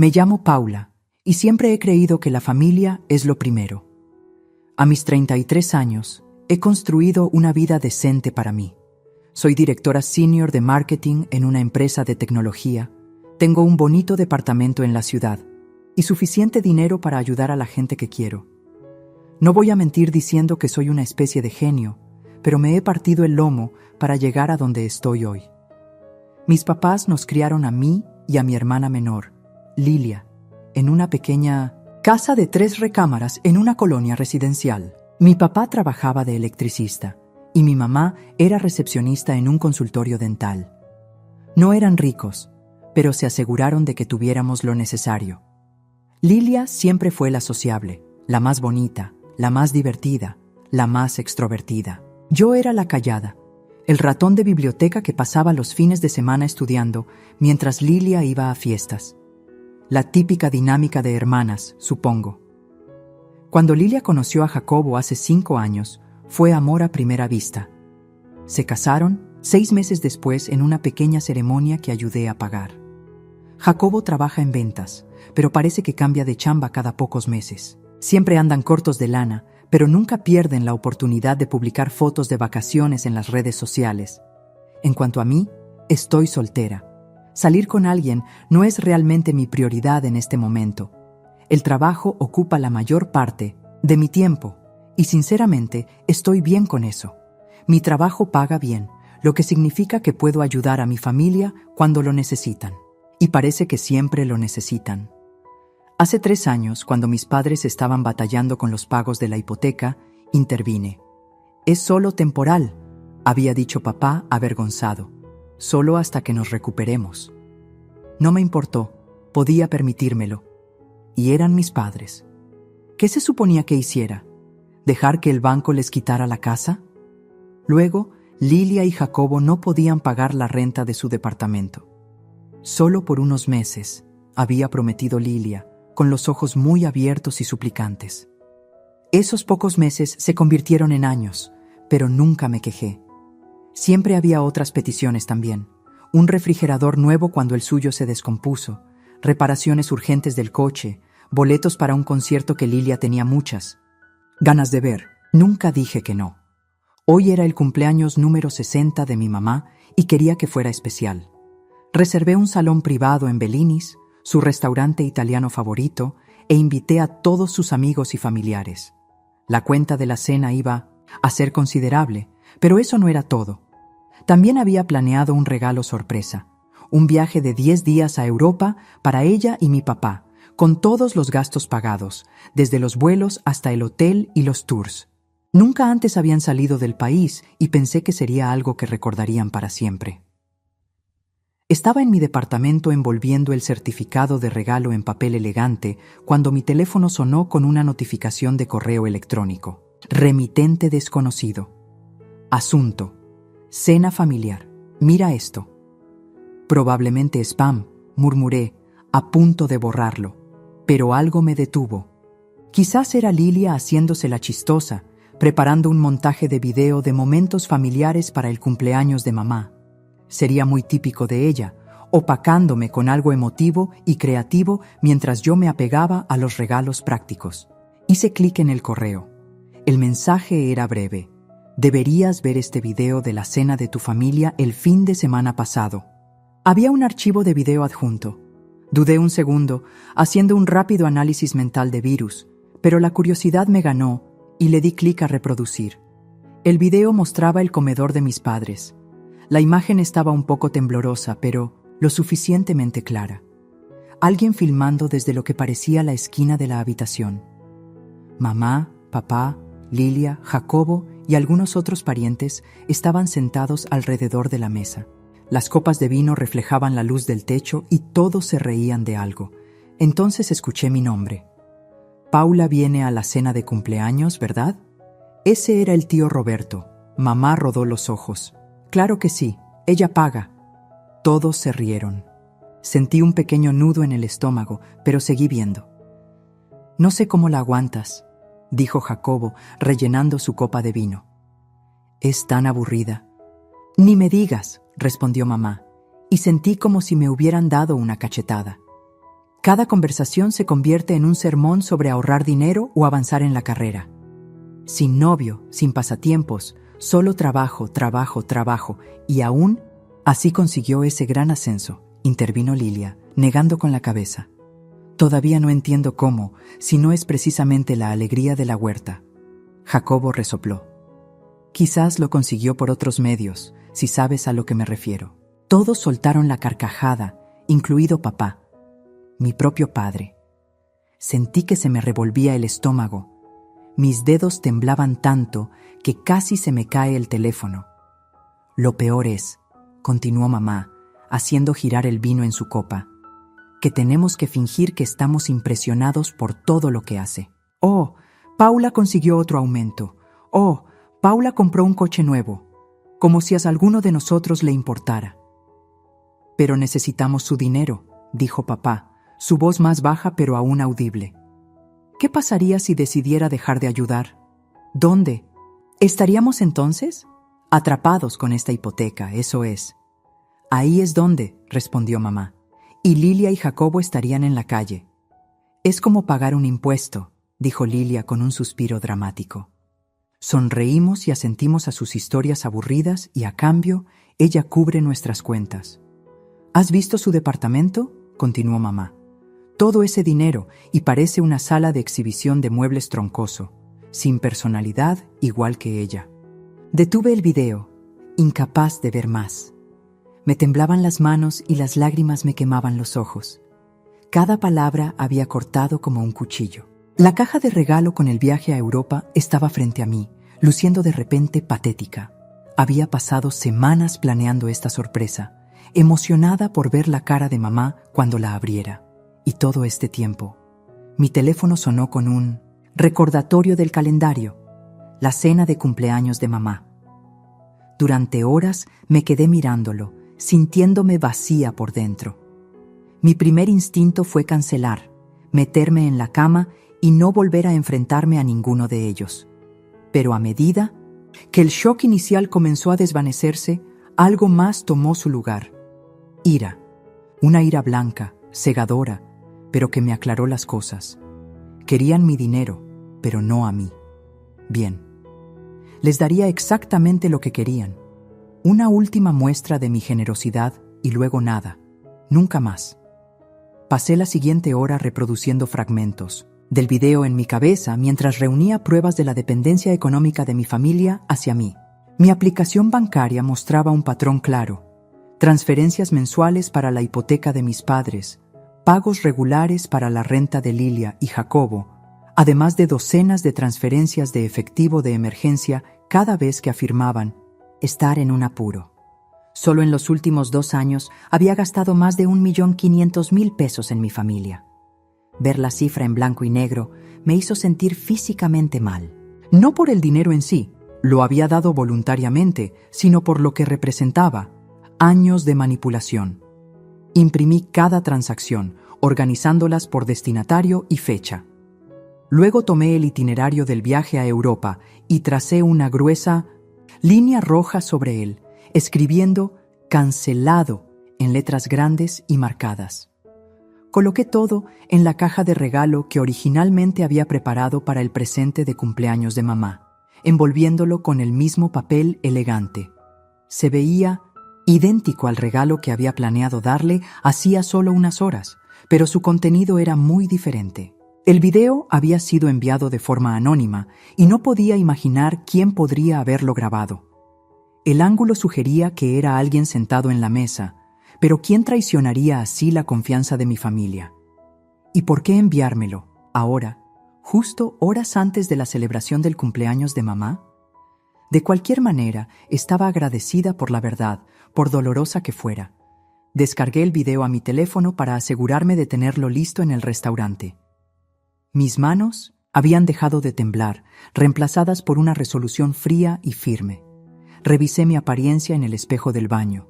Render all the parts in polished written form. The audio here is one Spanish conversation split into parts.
Me llamo Paula y siempre he creído que la familia es lo primero. A mis 33 años, he construido una vida decente para mí. Soy directora senior de marketing en una empresa de tecnología. Tengo un bonito departamento en la ciudad y suficiente dinero para ayudar a la gente que quiero. No voy a mentir diciendo que soy una especie de genio, pero me he partido el lomo para llegar a donde estoy hoy. Mis papás nos criaron a mí y a mi hermana menor, Lilia, en una pequeña casa de 3 recámaras en una colonia residencial. Mi papá trabajaba de electricista y mi mamá era recepcionista en un consultorio dental. No eran ricos, pero se aseguraron de que tuviéramos lo necesario. Lilia siempre fue la sociable, la más bonita, la más divertida, la más extrovertida. Yo era la callada, el ratón de biblioteca que pasaba los fines de semana estudiando mientras Lilia iba a fiestas. La típica dinámica de hermanas, supongo. Cuando Lilia conoció a Jacobo hace 5 años, fue amor a primera vista. Se casaron 6 meses después en una pequeña ceremonia que ayudé a pagar. Jacobo trabaja en ventas, pero parece que cambia de chamba cada pocos meses. Siempre andan cortos de lana, pero nunca pierden la oportunidad de publicar fotos de vacaciones en las redes sociales. En cuanto a mí, estoy soltera. Salir con alguien no es realmente mi prioridad en este momento. El trabajo ocupa la mayor parte de mi tiempo y sinceramente estoy bien con eso. Mi trabajo paga bien, lo que significa que puedo ayudar a mi familia cuando lo necesitan. Y parece que siempre lo necesitan. Hace 3 años, cuando mis padres estaban batallando con los pagos de la hipoteca, intervine. Es solo temporal, había dicho papá avergonzado. Solo hasta que nos recuperemos. No me importó, podía permitírmelo. Y eran mis padres. ¿Qué se suponía que hiciera? ¿Dejar que el banco les quitara la casa? Luego, Lilia y Jacobo no podían pagar la renta de su departamento. Solo por unos meses, había prometido Lilia, con los ojos muy abiertos y suplicantes. Esos pocos meses se convirtieron en años, pero nunca me quejé. Siempre había otras peticiones también. Un refrigerador nuevo cuando el suyo se descompuso, reparaciones urgentes del coche, boletos para un concierto que Lilia tenía muchas ganas de ver. Nunca dije que no. Hoy era el cumpleaños número 60 de mi mamá y quería que fuera especial. Reservé un salón privado en Bellinis, su restaurante italiano favorito, e invité a todos sus amigos y familiares. La cuenta de la cena iba a ser considerable, pero eso no era todo. También había planeado un regalo sorpresa, un viaje de 10 días a Europa para ella y mi papá, con todos los gastos pagados, desde los vuelos hasta el hotel y los tours. Nunca antes habían salido del país y pensé que sería algo que recordarían para siempre. Estaba en mi departamento envolviendo el certificado de regalo en papel elegante cuando mi teléfono sonó con una notificación de correo electrónico. Remitente desconocido. Asunto. Cena familiar. Mira esto. Probablemente spam, murmuré, a punto de borrarlo. Pero algo me detuvo. Quizás era Lilia haciéndose la chistosa, preparando un montaje de video de momentos familiares para el cumpleaños de mamá. Sería muy típico de ella, opacándome con algo emotivo y creativo mientras yo me apegaba a los regalos prácticos. Hice clic en el correo. El mensaje era breve. Deberías ver este video de la cena de tu familia el fin de semana pasado. Había un archivo de video adjunto. Dudé un segundo, haciendo un rápido análisis mental de virus, pero la curiosidad me ganó y le di clic a reproducir. El video mostraba el comedor de mis padres. La imagen estaba un poco temblorosa, pero lo suficientemente clara. Alguien filmando desde lo que parecía la esquina de la habitación. Mamá, papá, Lilia, Jacobo y algunos otros parientes estaban sentados alrededor de la mesa. Las copas de vino reflejaban la luz del techo y todos se reían de algo. Entonces escuché mi nombre. Paula viene a la cena de cumpleaños, ¿verdad? Ese era el tío Roberto. Mamá rodó los ojos. Claro que sí, ella paga. Todos se rieron. Sentí un pequeño nudo en el estómago, pero seguí viendo. No sé cómo la aguantas, dijo Jacobo, rellenando su copa de vino. Es tan aburrida. Ni me digas, respondió mamá, y sentí como si me hubieran dado una cachetada. Cada conversación se convierte en un sermón sobre ahorrar dinero o avanzar en la carrera. Sin novio, sin pasatiempos, solo trabajo, trabajo, trabajo, y aún así consiguió ese gran ascenso, intervino Lilia, negando con la cabeza. Todavía no entiendo cómo, si no es precisamente la alegría de la huerta. Jacobo resopló. Quizás lo consiguió por otros medios, si sabes a lo que me refiero. Todos soltaron la carcajada, incluido papá, mi propio padre. Sentí que se me revolvía el estómago. Mis dedos temblaban tanto que casi se me cae el teléfono. Lo peor es, continuó mamá, haciendo girar el vino en su copa, que tenemos que fingir que estamos impresionados por todo lo que hace. Oh, Paula consiguió otro aumento. Oh, Paula compró un coche nuevo, como si a alguno de nosotros le importara. Pero necesitamos su dinero, dijo papá, su voz más baja pero aún audible. ¿Qué pasaría si decidiera dejar de ayudar? ¿Dónde? ¿Estaríamos entonces? Atrapados con esta hipoteca, eso es. Ahí es donde, respondió mamá, y Lilia y Jacobo estarían en la calle. Es como pagar un impuesto, dijo Lilia con un suspiro dramático. Sonreímos y asentimos a sus historias aburridas y a cambio, ella cubre nuestras cuentas. ¿Has visto su departamento?, continuó mamá. Todo ese dinero y parece una sala de exhibición de muebles troncoso, sin personalidad igual que ella. Detuve el video, incapaz de ver más. Me temblaban las manos y las lágrimas me quemaban los ojos. Cada palabra había cortado como un cuchillo. La caja de regalo con el viaje a Europa estaba frente a mí, luciendo de repente patética. Había pasado semanas planeando esta sorpresa, emocionada por ver la cara de mamá cuando la abriera. Y todo este tiempo, mi teléfono sonó con un recordatorio del calendario, la cena de cumpleaños de mamá. Durante horas me quedé mirándolo, sintiéndome vacía por dentro. Mi primer instinto fue cancelar, meterme en la cama y no volver a enfrentarme a ninguno de ellos. Pero a medida que el shock inicial comenzó a desvanecerse, algo más tomó su lugar. Ira, una ira blanca, cegadora, pero que me aclaró las cosas. Querían mi dinero, pero no a mí. Bien, les daría exactamente lo que querían. Una última muestra de mi generosidad y luego nada, nunca más. Pasé la siguiente hora reproduciendo fragmentos del video en mi cabeza mientras reunía pruebas de la dependencia económica de mi familia hacia mí. Mi aplicación bancaria mostraba un patrón claro: transferencias mensuales para la hipoteca de mis padres, pagos regulares para la renta de Lilia y Jacobo, además de docenas de transferencias de efectivo de emergencia cada vez que afirmaban estar en un apuro. Solo en los últimos 2 años había gastado más de 1.500.000 pesos en mi familia. Ver la cifra en blanco y negro me hizo sentir físicamente mal. No por el dinero en sí, lo había dado voluntariamente, sino por lo que representaba: años de manipulación. Imprimí cada transacción, organizándolas por destinatario y fecha. Luego tomé el itinerario del viaje a Europa y tracé una gruesa línea roja sobre él, escribiendo «cancelado» en letras grandes y marcadas. Coloqué todo en la caja de regalo que originalmente había preparado para el presente de cumpleaños de mamá, envolviéndolo con el mismo papel elegante. Se veía idéntico al regalo que había planeado darle hacía solo unas horas, pero su contenido era muy diferente. El video había sido enviado de forma anónima y no podía imaginar quién podría haberlo grabado. El ángulo sugería que era alguien sentado en la mesa, pero ¿quién traicionaría así la confianza de mi familia? ¿Y por qué enviármelo, ahora, justo horas antes de la celebración del cumpleaños de mamá? De cualquier manera, estaba agradecida por la verdad, por dolorosa que fuera. Descargué el video a mi teléfono para asegurarme de tenerlo listo en el restaurante. Mis manos habían dejado de temblar, reemplazadas por una resolución fría y firme. Revisé mi apariencia en el espejo del baño.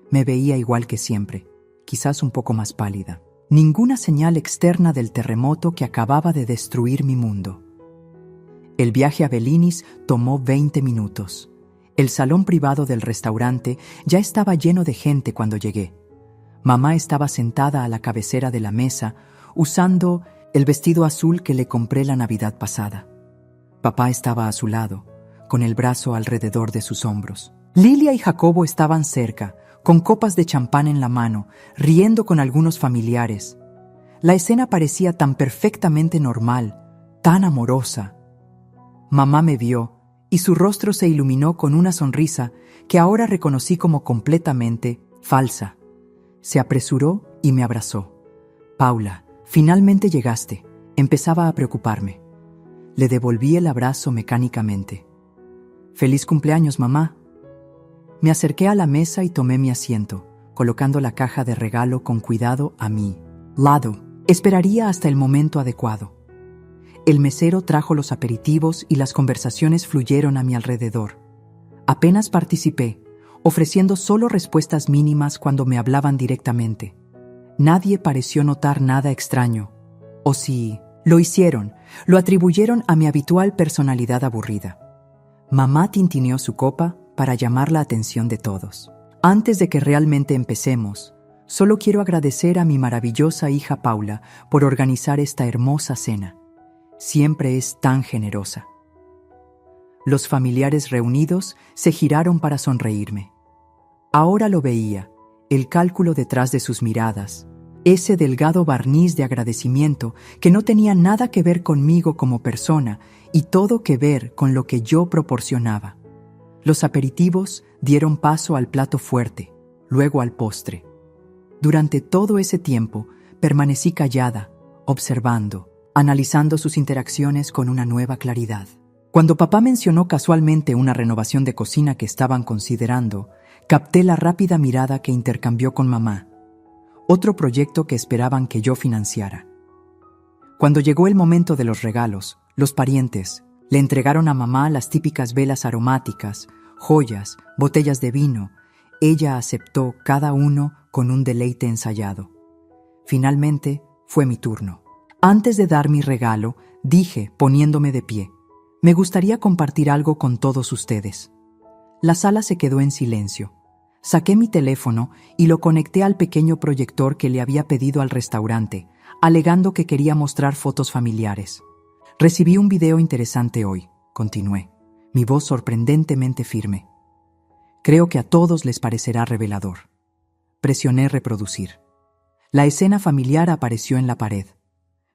Me veía igual que siempre, quizás un poco más pálida. Ninguna señal externa del terremoto que acababa de destruir mi mundo. El viaje a Belinis tomó 20 minutos. El salón privado del restaurante ya estaba lleno de gente cuando llegué. Mamá estaba sentada a la cabecera de la mesa, usando el vestido azul que le compré la Navidad pasada. Papá estaba a su lado, con el brazo alrededor de sus hombros. Lilia y Jacobo estaban cerca, con copas de champán en la mano, riendo con algunos familiares. La escena parecía tan perfectamente normal, tan amorosa. Mamá me vio y su rostro se iluminó con una sonrisa que ahora reconocí como completamente falsa. Se apresuró y me abrazó. Paula, finalmente llegaste. Empezaba a preocuparme. Le devolví el abrazo mecánicamente. «Feliz cumpleaños, mamá». Me acerqué a la mesa y tomé mi asiento, colocando la caja de regalo con cuidado a mi lado. Esperaría hasta el momento adecuado. El mesero trajo los aperitivos y las conversaciones fluyeron a mi alrededor. Apenas participé, ofreciendo solo respuestas mínimas cuando me hablaban directamente. Nadie pareció notar nada extraño. O si lo hicieron, lo atribuyeron a mi habitual personalidad aburrida. Mamá tintineó su copa para llamar la atención de todos. Antes de que realmente empecemos, solo quiero agradecer a mi maravillosa hija Paula por organizar esta hermosa cena. Siempre es tan generosa. Los familiares reunidos se giraron para sonreírme. Ahora lo veía, el cálculo detrás de sus miradas, ese delgado barniz de agradecimiento que no tenía nada que ver conmigo como persona y todo que ver con lo que yo proporcionaba. Los aperitivos dieron paso al plato fuerte, luego al postre. Durante todo ese tiempo permanecí callada, observando, analizando sus interacciones con una nueva claridad. Cuando papá mencionó casualmente una renovación de cocina que estaban considerando, capté la rápida mirada que intercambió con mamá. Otro proyecto que esperaban que yo financiara. Cuando llegó el momento de los regalos, los parientes le entregaron a mamá las típicas velas aromáticas, joyas, botellas de vino. Ella aceptó cada uno con un deleite ensayado. Finalmente, fue mi turno. Antes de dar mi regalo, dije, poniéndome de pie, «Me gustaría compartir algo con todos ustedes». La sala se quedó en silencio. Saqué mi teléfono y lo conecté al pequeño proyector que le había pedido al restaurante, alegando que quería mostrar fotos familiares. «Recibí un video interesante hoy», continué, mi voz sorprendentemente firme. «Creo que a todos les parecerá revelador». Presioné reproducir. La escena familiar apareció en la pared.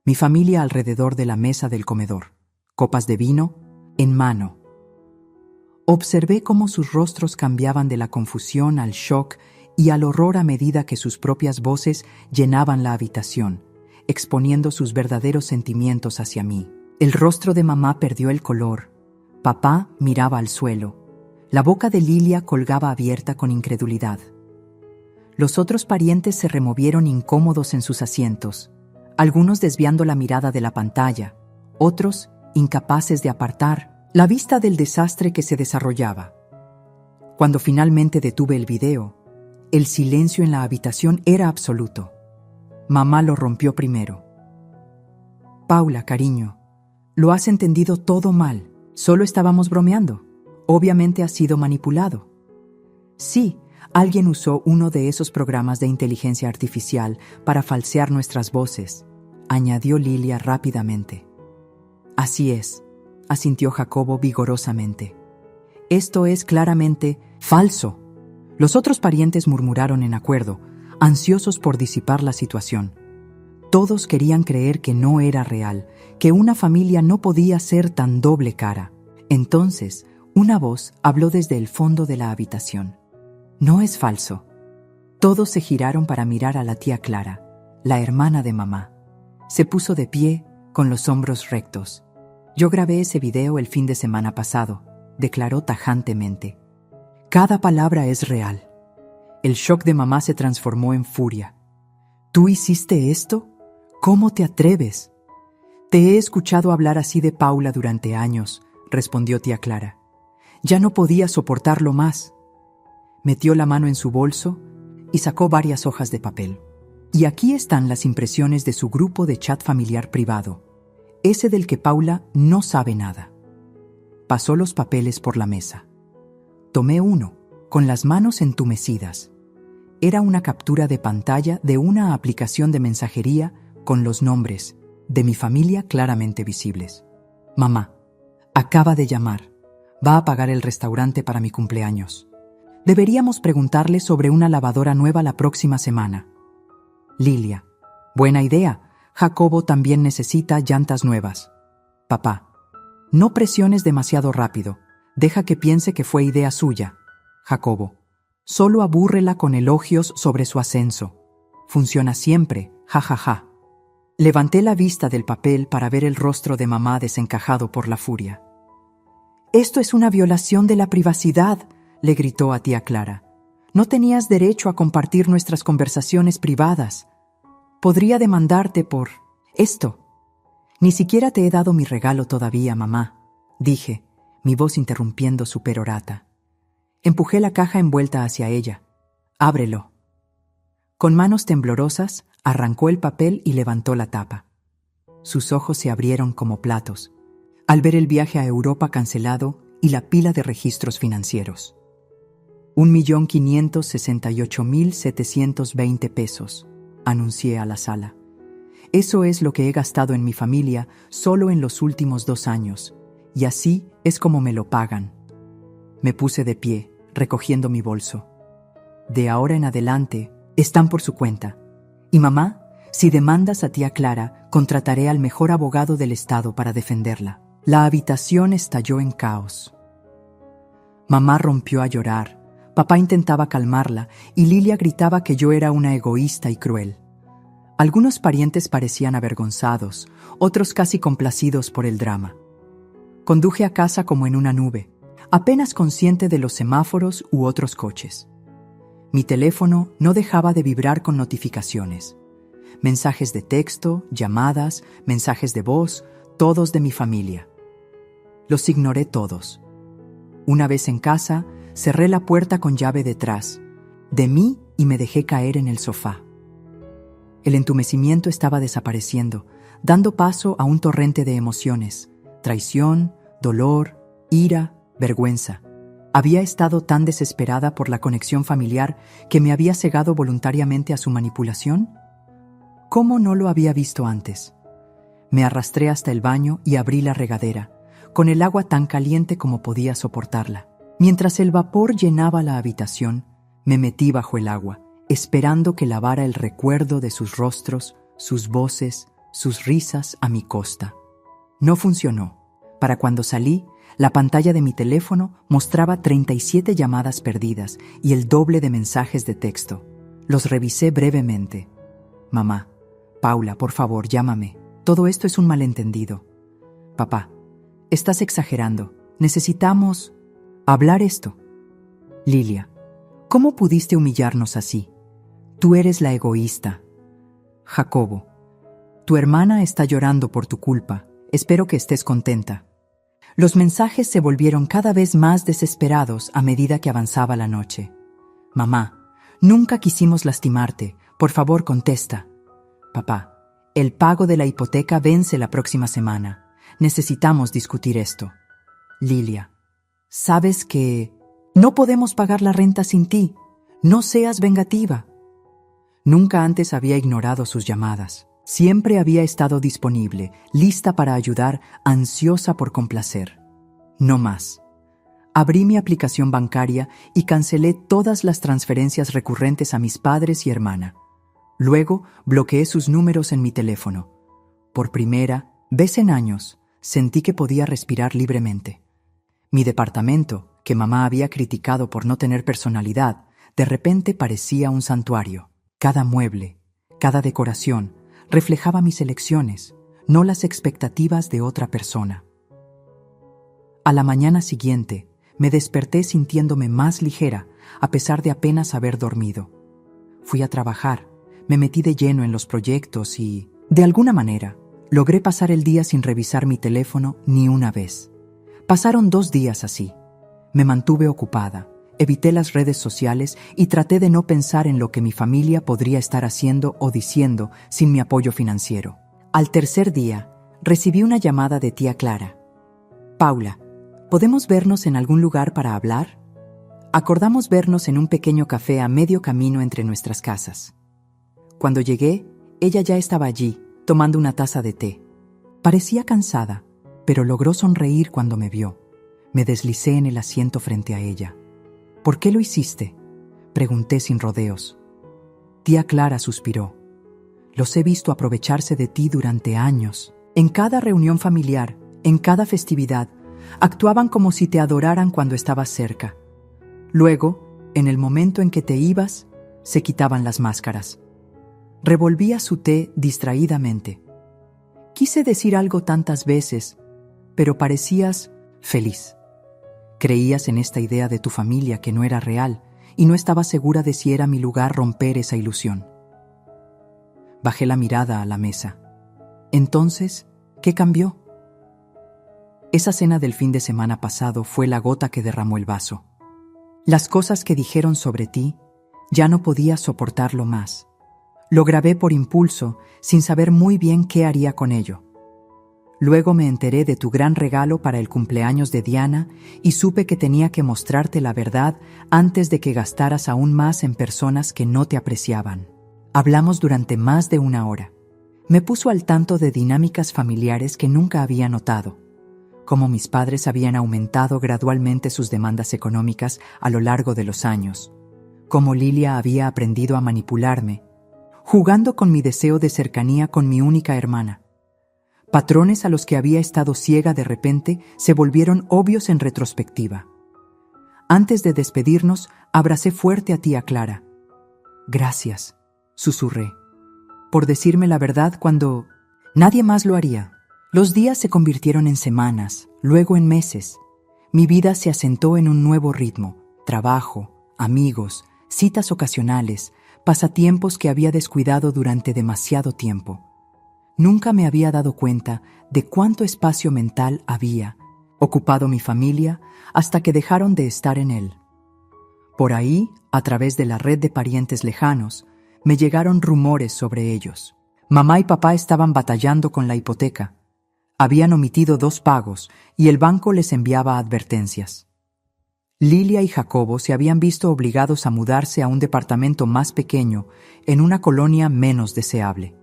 Mi familia alrededor de la mesa del comedor, copas de vino en mano. Observé cómo sus rostros cambiaban de la confusión al shock y al horror a medida que sus propias voces llenaban la habitación, exponiendo sus verdaderos sentimientos hacia mí. El rostro de mamá perdió el color. Papá miraba al suelo. La boca de Lilia colgaba abierta con incredulidad. Los otros parientes se removieron incómodos en sus asientos, algunos desviando la mirada de la pantalla, otros incapaces de apartar la vista del desastre que se desarrollaba. Cuando finalmente detuve el video, el silencio en la habitación era absoluto. Mamá lo rompió primero. «Paula, cariño, lo has entendido todo mal. Solo estábamos bromeando. Obviamente has sido manipulado». «Sí, alguien usó uno de esos programas de inteligencia artificial para falsear nuestras voces», añadió Lilia rápidamente. «Así es», asintió Jacobo vigorosamente. «Esto es claramente falso». Los otros parientes murmuraron en acuerdo, ansiosos por disipar la situación. Todos querían creer que no era real, que una familia no podía ser tan doble cara. Entonces, una voz habló desde el fondo de la habitación. «No es falso». Todos se giraron para mirar a la tía Clara, la hermana de mamá. Se puso de pie, con los hombros rectos. «Yo grabé ese video el fin de semana pasado», declaró tajantemente. «Cada palabra es real». El shock de mamá se transformó en furia. «¿Tú hiciste esto? ¿Cómo te atreves?» «Te he escuchado hablar así de Paula durante años», respondió tía Clara. «Ya no podía soportarlo más». Metió la mano en su bolso y sacó varias hojas de papel. «Y aquí están las impresiones de su grupo de chat familiar privado, ese del que Paula no sabe nada». Pasó los papeles por la mesa. Tomé uno, con las manos entumecidas. Era una captura de pantalla de una aplicación de mensajería con los nombres de mi familia claramente visibles. Mamá, acaba de llamar. Va a pagar el restaurante para mi cumpleaños. Deberíamos preguntarle sobre una lavadora nueva la próxima semana. Lilia, buena idea. Jacobo también necesita llantas nuevas. Papá, no presiones demasiado rápido. Deja que piense que fue idea suya. Jacobo, solo abúrrela con elogios sobre su ascenso. Funciona siempre, jajaja. Levanté la vista del papel para ver el rostro de mamá desencajado por la furia. «Esto es una violación de la privacidad», le gritó a tía Clara. «No tenías derecho a compartir nuestras conversaciones privadas. Podría demandarte por esto». «Ni siquiera te he dado mi regalo todavía, mamá», dije, mi voz interrumpiendo su perorata. Empujé la caja envuelta hacia ella. «Ábrelo». Con manos temblorosas, arrancó el papel y levantó la tapa. Sus ojos se abrieron como platos al ver el viaje a Europa cancelado y la pila de registros financieros. 1.568.720 pesos, anuncié a la sala. Eso es lo que he gastado en mi familia solo en los últimos 2 años, y así es como me lo pagan. Me puse de pie, recogiendo mi bolso. De ahora en adelante, están por su cuenta. Y mamá, si demandas a tía Clara, contrataré al mejor abogado del estado para defenderla. La habitación estalló en caos. Mamá rompió a llorar, papá intentaba calmarla y Lilia gritaba que yo era una egoísta y cruel. Algunos parientes parecían avergonzados, otros casi complacidos por el drama. Conduje a casa como en una nube, apenas consciente de los semáforos u otros coches. Mi teléfono no dejaba de vibrar con notificaciones. Mensajes de texto, llamadas, mensajes de voz, todos de mi familia. Los ignoré todos. Una vez en casa, cerré la puerta con llave detrás de mí y me dejé caer en el sofá. El entumecimiento estaba desapareciendo, dando paso a un torrente de emociones: traición, dolor, ira, vergüenza. Había estado tan desesperada por la conexión familiar que me había cegado voluntariamente a su manipulación. ¿Cómo no lo había visto antes? Me arrastré hasta el baño y abrí la regadera, con el agua tan caliente como podía soportarla. Mientras el vapor llenaba la habitación, me metí bajo el agua, esperando que lavara el recuerdo de sus rostros, sus voces, sus risas a mi costa. No funcionó. Para cuando salí, la pantalla de mi teléfono mostraba 37 llamadas perdidas y el doble de mensajes de texto. Los revisé brevemente. Mamá, Paula, por favor, llámame. Todo esto es un malentendido. Papá, estás exagerando. Necesitamos hablar esto. Lilia, ¿cómo pudiste humillarnos así? Tú eres la egoísta. Jacobo, tu hermana está llorando por tu culpa. Espero que estés contenta. Los mensajes se volvieron cada vez más desesperados a medida que avanzaba la noche. Mamá, nunca quisimos lastimarte. Por favor, contesta. Papá, el pago de la hipoteca vence la próxima semana. Necesitamos discutir esto. Lilia, ¿sabes que no podemos pagar la renta sin ti? No seas vengativa. Nunca antes había ignorado sus llamadas. Siempre había estado disponible, lista para ayudar, ansiosa por complacer. No más. Abrí mi aplicación bancaria y cancelé todas las transferencias recurrentes a mis padres y hermana. Luego bloqueé sus números en mi teléfono. Por primera vez en años, sentí que podía respirar libremente. Mi departamento, que mamá había criticado por no tener personalidad, de repente parecía un santuario. Cada mueble, cada decoración, reflejaba mis elecciones, no las expectativas de otra persona. A la mañana siguiente, me desperté sintiéndome más ligera, a pesar de apenas haber dormido. Fui a trabajar, me metí de lleno en los proyectos y, de alguna manera, logré pasar el día sin revisar mi teléfono ni una vez. Pasaron 2 días así. Me mantuve ocupada, evité las redes sociales y traté de no pensar en lo que mi familia podría estar haciendo o diciendo sin mi apoyo financiero. Al tercer día, recibí una llamada de tía Clara. Paula, ¿podemos vernos en algún lugar para hablar? Acordamos vernos en un pequeño café a medio camino entre nuestras casas. Cuando llegué, ella ya estaba allí, tomando una taza de té. Parecía cansada, pero logró sonreír cuando me vio. Me deslicé en el asiento frente a ella. ¿Por qué lo hiciste?, pregunté sin rodeos. Tía Clara suspiró. Los he visto aprovecharse de ti durante años. En cada reunión familiar, en cada festividad, actuaban como si te adoraran cuando estabas cerca. Luego, en el momento en que te ibas, se quitaban las máscaras. Revolvía su té distraídamente. Quise decir algo tantas veces, pero parecías feliz. Creías en esta idea de tu familia que no era real y no estaba segura de si era mi lugar romper esa ilusión. Bajé la mirada a la mesa. Entonces, ¿qué cambió? Esa cena del fin de semana pasado fue la gota que derramó el vaso. Las cosas que dijeron sobre ti, ya no podía soportarlo más. Lo grabé por impulso, sin saber muy bien qué haría con ello. Luego me enteré de tu gran regalo para el cumpleaños de Diana y supe que tenía que mostrarte la verdad antes de que gastaras aún más en personas que no te apreciaban. Hablamos durante más de 1 hora. Me puso al tanto de dinámicas familiares que nunca había notado, cómo mis padres habían aumentado gradualmente sus demandas económicas a lo largo de los años, cómo Lilia había aprendido a manipularme, jugando con mi deseo de cercanía con mi única hermana. Patrones a los que había estado ciega de repente se volvieron obvios en retrospectiva. Antes de despedirnos, abracé fuerte a tía Clara. Gracias, susurré, por decirme la verdad cuando nadie más lo haría. Los días se convirtieron en semanas, luego en meses. Mi vida se asentó en un nuevo ritmo: trabajo, amigos, citas ocasionales, pasatiempos que había descuidado durante demasiado tiempo. Nunca me había dado cuenta de cuánto espacio mental había ocupado mi familia hasta que dejaron de estar en él. Por ahí, a través de la red de parientes lejanos, me llegaron rumores sobre ellos. Mamá y papá estaban batallando con la hipoteca. Habían omitido 2 pagos y el banco les enviaba advertencias. Lilia y Jacobo se habían visto obligados a mudarse a un departamento más pequeño en una colonia menos deseable.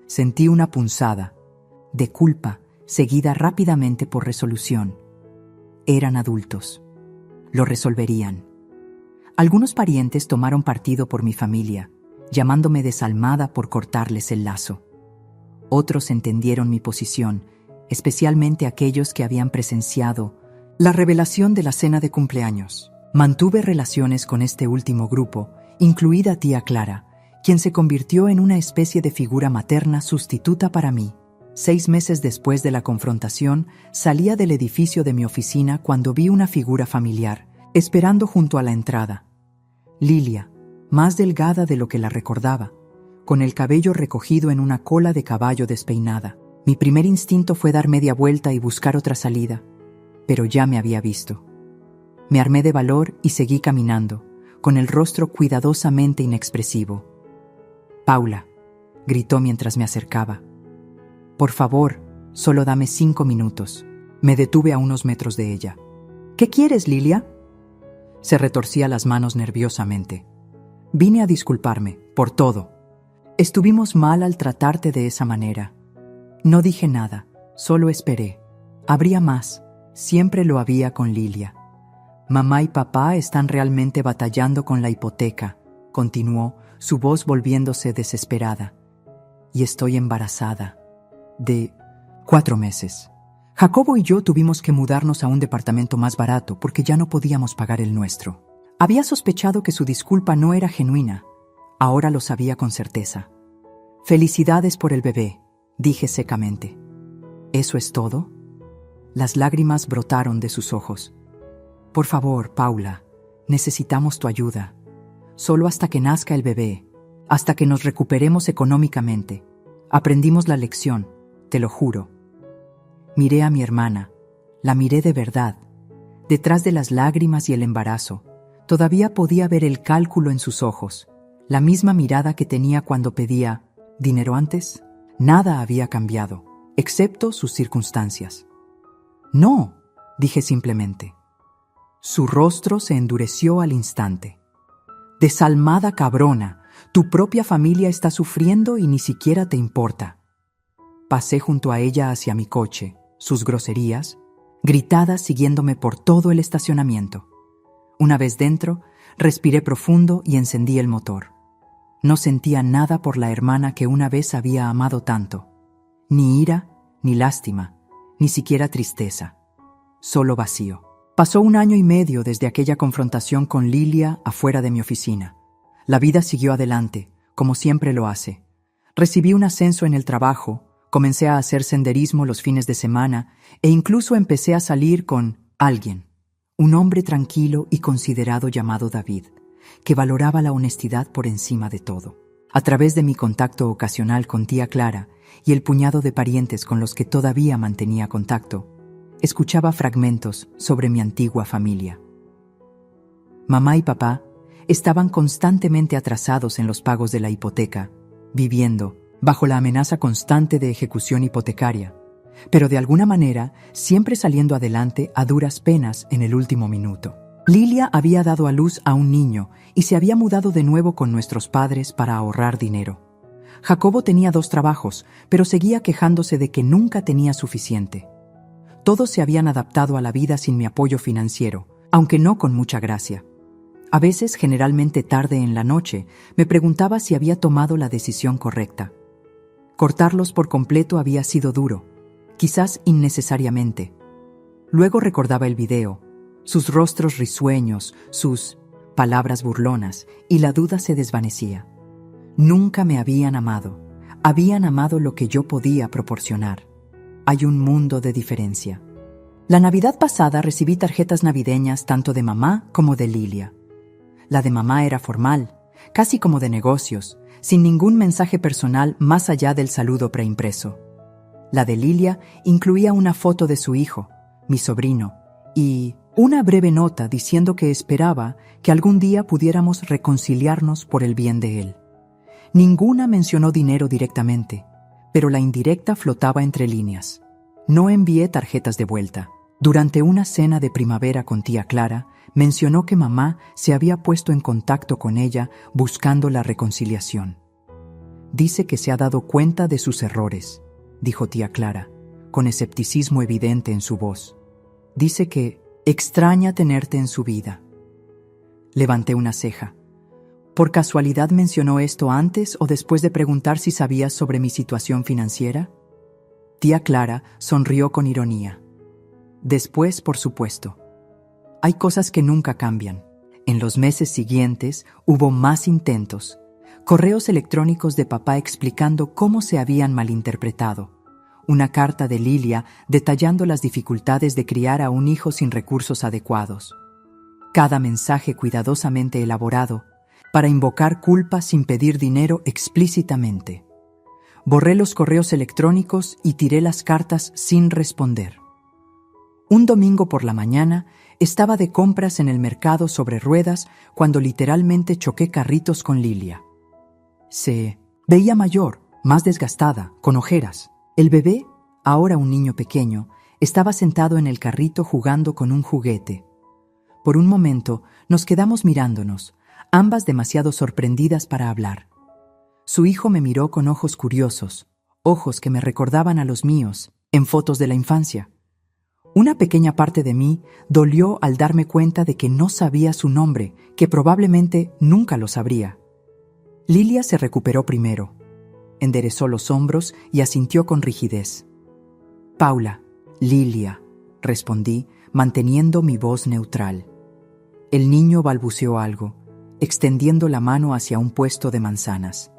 Sentí una punzada de culpa, seguida rápidamente por resolución. Eran adultos. Lo resolverían. Algunos parientes tomaron partido por mi familia, llamándome desalmada por cortarles el lazo. Otros entendieron mi posición, especialmente aquellos que habían presenciado la revelación de la cena de cumpleaños. Mantuve relaciones con este último grupo, incluida tía Clara, quien se convirtió en una especie de figura materna sustituta para mí. 6 meses después de la confrontación, salía del edificio de mi oficina cuando vi una figura familiar, esperando junto a la entrada. Lilia, más delgada de lo que la recordaba, con el cabello recogido en una cola de caballo despeinada. Mi primer instinto fue dar media vuelta y buscar otra salida, pero ya me había visto. Me armé de valor y seguí caminando, con el rostro cuidadosamente inexpresivo. «Paula», gritó mientras me acercaba. «Por favor, solo dame 5 minutos». Me detuve a unos metros de ella. «¿Qué quieres, Lilia?». Se retorcía las manos nerviosamente. «Vine a disculparme, por todo. Estuvimos mal al tratarte de esa manera». No dije nada, solo esperé. Habría más, siempre lo había con Lilia. «Mamá y papá están realmente batallando con la hipoteca», continuó, su voz volviéndose desesperada. «Y estoy embarazada. De 4 meses. Jacobo y yo tuvimos que mudarnos a un departamento más barato porque ya no podíamos pagar el nuestro». Había sospechado que su disculpa no era genuina. Ahora lo sabía con certeza. «Felicidades por el bebé», dije secamente. «¿Eso es todo?». Las lágrimas brotaron de sus ojos. «Por favor, Paula, necesitamos tu ayuda. Solo hasta que nazca el bebé, hasta que nos recuperemos económicamente. Aprendimos la lección, te lo juro». Miré a mi hermana, la miré de verdad. Detrás de las lágrimas y el embarazo, todavía podía ver el cálculo en sus ojos, la misma mirada que tenía cuando pedía dinero antes. Nada había cambiado, excepto sus circunstancias. «No», dije simplemente. Su rostro se endureció al instante. «Desalmada cabrona, tu propia familia está sufriendo y ni siquiera te importa». pasé junto a ella hacia mi coche, sus groserías, gritadas siguiéndome por todo el estacionamiento. Una vez dentro, respiré profundo y encendí el motor. No sentía nada por la hermana que una vez había amado tanto. Ni ira, ni lástima, ni siquiera tristeza. Solo vacío. Pasó 1 año y medio desde aquella confrontación con Lilia afuera de mi oficina. La vida siguió adelante, como siempre lo hace. Recibí un ascenso en el trabajo, comencé a hacer senderismo los fines de semana e incluso empecé a salir con alguien, un hombre tranquilo y considerado llamado David, que valoraba la honestidad por encima de todo. A través de mi contacto ocasional con tía Clara y el puñado de parientes con los que todavía mantenía contacto, escuchaba fragmentos sobre mi antigua familia. Mamá y papá estaban constantemente atrasados en los pagos de la hipoteca, viviendo bajo la amenaza constante de ejecución hipotecaria, pero de alguna manera siempre saliendo adelante a duras penas en el último minuto. Lilia había dado a luz a un niño y se había mudado de nuevo con nuestros padres para ahorrar dinero. Jacobo tenía 2 trabajos, pero seguía quejándose de que nunca tenía suficiente. Todos se habían adaptado a la vida sin mi apoyo financiero, aunque no con mucha gracia. A veces, generalmente tarde en la noche, me preguntaba si había tomado la decisión correcta. Cortarlos por completo había sido duro, quizás innecesariamente. Luego recordaba el video, sus rostros risueños, sus palabras burlonas, y la duda se desvanecía. Nunca me habían amado lo que yo podía proporcionar. Hay un mundo de diferencia. La Navidad pasada recibí tarjetas navideñas tanto de mamá como de Lilia. La de mamá era formal, casi como de negocios, sin ningún mensaje personal más allá del saludo preimpreso. La de Lilia incluía una foto de su hijo, mi sobrino, y una breve nota diciendo que esperaba que algún día pudiéramos reconciliarnos por el bien de él. Ninguna mencionó dinero directamente, pero la indirecta flotaba entre líneas. No envié tarjetas de vuelta. Durante una cena de primavera con tía Clara, mencionó que mamá se había puesto en contacto con ella buscando la reconciliación. Dice que se ha dado cuenta de sus errores, dijo tía Clara, con escepticismo evidente en su voz. Dice que extraña tenerte en su vida. Levanté una ceja. ¿Por casualidad mencionó esto antes o después de preguntar si sabías sobre mi situación financiera? Tía Clara sonrió con ironía. Después, por supuesto. Hay cosas que nunca cambian. En los meses siguientes hubo más intentos. Correos electrónicos de papá explicando cómo se habían malinterpretado. Una carta de Lilia detallando las dificultades de criar a un hijo sin recursos adecuados. Cada mensaje cuidadosamente elaborado para invocar culpa sin pedir dinero explícitamente. Borré los correos electrónicos y tiré las cartas sin responder. Un domingo por la mañana estaba de compras en el mercado sobre ruedas cuando literalmente choqué carritos con Lilia. Se veía mayor, más desgastada, con ojeras. El bebé, ahora un niño pequeño, estaba sentado en el carrito jugando con un juguete. Por un momento nos quedamos mirándonos, ambas demasiado sorprendidas para hablar. Su hijo me miró con ojos curiosos, ojos que me recordaban a los míos, en fotos de la infancia. Una pequeña parte de mí dolió al darme cuenta de que no sabía su nombre, que probablemente nunca lo sabría. Lilia se recuperó primero. Enderezó los hombros y asintió con rigidez. Paula, Lilia, respondí, manteniendo mi voz neutral. El niño balbuceó algo, extendiendo la mano hacia un puesto de manzanas.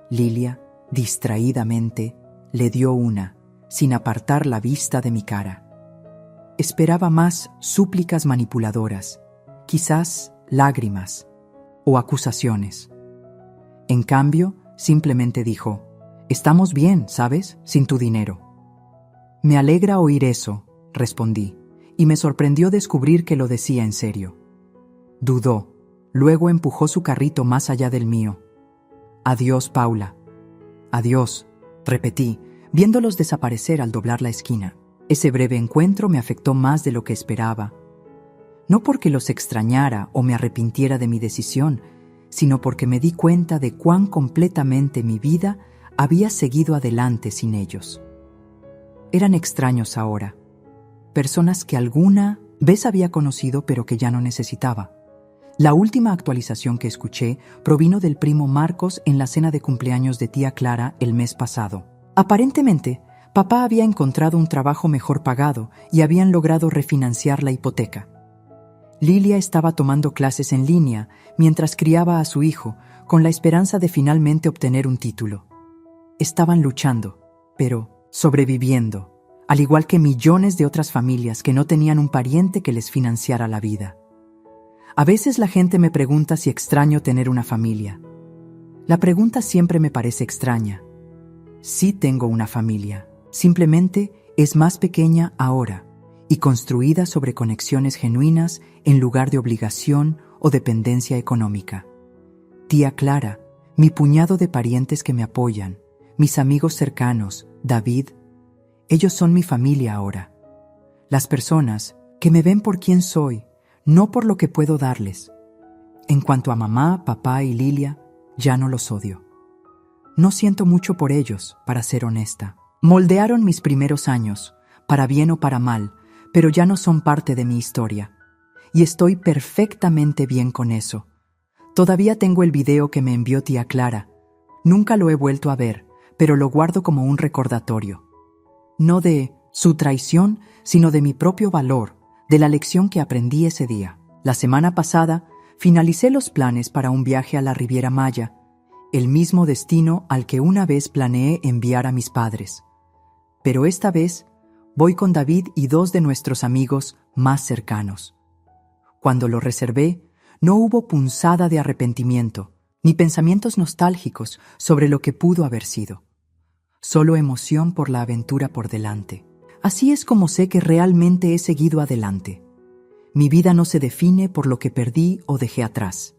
Lilia, distraídamente, le dio una, sin apartar la vista de mi cara. Esperaba más súplicas manipuladoras, quizás lágrimas o acusaciones. En cambio, simplemente dijo, «Estamos bien, ¿sabes? Sin tu dinero». «Me alegra oír eso», respondí, y me sorprendió descubrir que lo decía en serio. Dudó, luego empujó su carrito más allá del mío. «Adiós, Paula». «Adiós», repetí, viéndolos desaparecer al doblar la esquina. Ese breve encuentro me afectó más de lo que esperaba. No porque los extrañara o me arrepintiera de mi decisión, sino porque me di cuenta de cuán completamente mi vida había seguido adelante sin ellos. eran extraños ahora. Personas que alguna vez había conocido pero que ya no necesitaba. La última actualización que escuché provino del primo Marcos en la cena de cumpleaños de tía Clara el mes pasado. Aparentemente, papá había encontrado un trabajo mejor pagado y habían logrado refinanciar la hipoteca. Lilia estaba tomando clases en línea mientras criaba a su hijo, con la esperanza de finalmente obtener un título. Estaban luchando, pero sobreviviendo, al igual que millones de otras familias que no tenían un pariente que les financiara la vida. A veces la gente me pregunta si extraño tener una familia. La pregunta siempre me parece extraña. Sí tengo una familia, simplemente es más pequeña ahora y construida sobre conexiones genuinas en lugar de obligación o dependencia económica. Tía Clara, mi puñado de parientes que me apoyan, mis amigos cercanos, David, ellos son mi familia ahora. Las personas que me ven por quien soy, no por lo que puedo darles. En cuanto a mamá, papá y Lilia, ya no los odio. No siento mucho por ellos, para ser honesta. Moldearon mis primeros años, para bien o para mal, pero ya no son parte de mi historia. Y estoy perfectamente bien con eso. Todavía tengo el video que me envió tía Clara. Nunca lo he vuelto a ver, pero lo guardo como un recordatorio. No de su traición, sino de mi propio valor, de la lección que aprendí ese día. La semana pasada, finalicé los planes para un viaje a la Riviera Maya, el mismo destino al que una vez planeé enviar a mis padres. Pero esta vez, voy con David y 2 de nuestros amigos más cercanos. Cuando lo reservé, no hubo punzada de arrepentimiento, ni pensamientos nostálgicos sobre lo que pudo haber sido. Solo emoción por la aventura por delante. Así es como sé que realmente he seguido adelante. Mi vida no se define por lo que perdí o dejé atrás.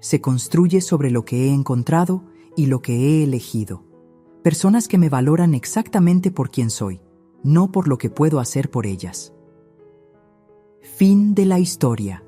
Se construye sobre lo que he encontrado y lo que he elegido. Personas que me valoran exactamente por quien soy, no por lo que puedo hacer por ellas. Fin de la historia.